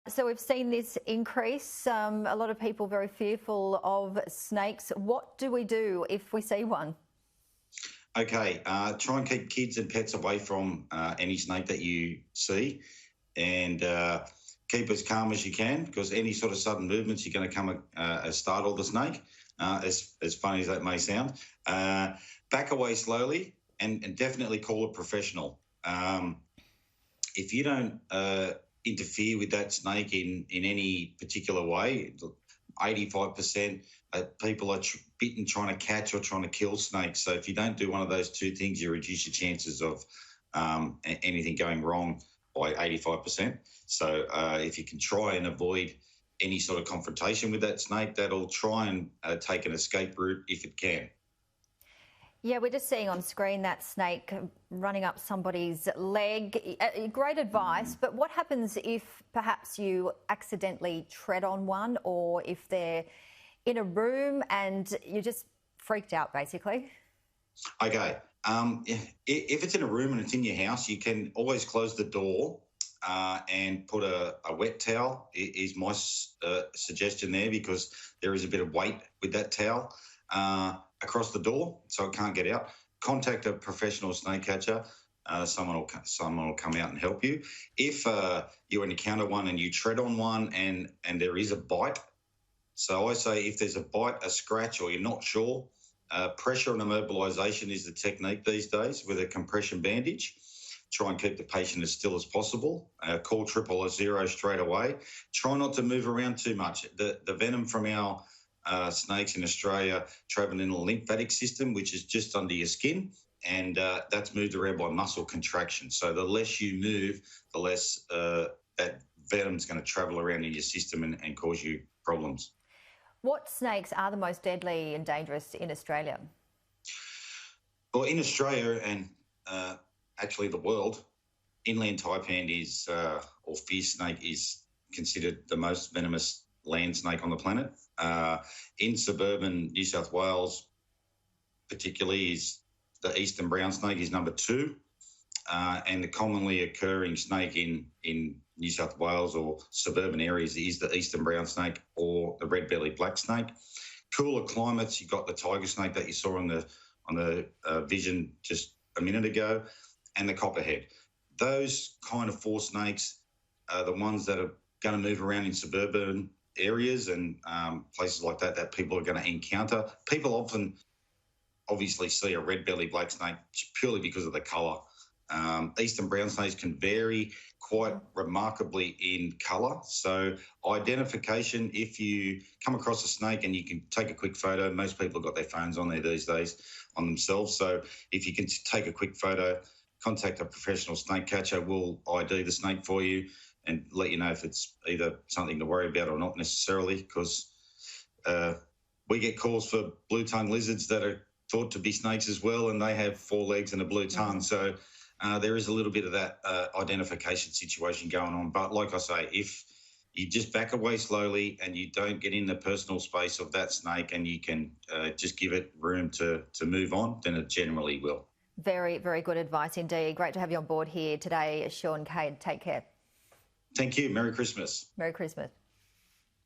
So we've seen this increase. A lot of people very fearful of snakes. What do we do if we see one? Okay, try and keep kids and pets away from any snake that you see, and keep as calm as you can, because any sort of sudden movements, you're going to come startle the snake. As funny as that may sound, back away slowly and definitely call a professional. If you don't interfere with that snake in any particular way, 85% people are bitten trying to catch or trying to kill snakes. So if you don't do one of those two things, you reduce your chances of anything going wrong by 85%. So if you can try and avoid any sort of confrontation with that snake, that'll try and take an escape route if it can. Yeah, we're just seeing on screen that snake running up somebody's leg. Great advice, but what happens if perhaps you accidentally tread on one, or if they're in a room and you're just freaked out, basically? Okay, if it's in a room and it's in your house, you can always close the door and put a wet towel is my suggestion there, because there is a bit of weight with that towel across the door, so it can't get out. Contact a professional snake catcher. Someone will come out and help you. If you encounter one and you tread on one and there is a bite, so I say if there's a bite, a scratch, or you're not sure, pressure and immobilization is the technique these days with a compression bandage. Try and keep the patient as still as possible. Call 000 straight away. Try not to move around too much. The venom from our snakes in Australia travel in the lymphatic system, which is just under your skin, and that's moved around by muscle contraction. So the less you move, the less that venom's going to travel around in your system and cause you problems. What snakes are the most deadly and dangerous in Australia? Well, in Australia and actually the world, inland taipan is, or fierce snake, is considered the most venomous land snake on the planet. In suburban New South Wales, particularly, is the eastern brown snake is number 2. And the commonly occurring snake in New South Wales or suburban areas is the eastern brown snake or the red-bellied black snake. Cooler climates, you've got the tiger snake that you saw on the vision just a minute ago, and the copperhead. Those kind of 4 snakes are the ones that are going to move around in suburban areas and places like that people are going to encounter. People often obviously see a red-bellied black snake purely because of the colour. Eastern brown snakes can vary quite remarkably in colour. So identification, if you come across a snake and you can take a quick photo, most people have got their phones on there these days on themselves. So if you can take a quick photo, contact a professional snake catcher. We'll ID the snake for you and let you know if it's either something to worry about or not necessarily, because we get calls for blue-tongued lizards that are thought to be snakes as well, and they have 4 legs and a blue tongue. So there is a little bit of that identification situation going on. But like I say, if you just back away slowly and you don't get in the personal space of that snake and you can just give it room to move on, then it generally will. Very, very good advice indeed. Great to have you on board here today, Sean Cade. Take care. Thank you. Merry Christmas. Merry Christmas.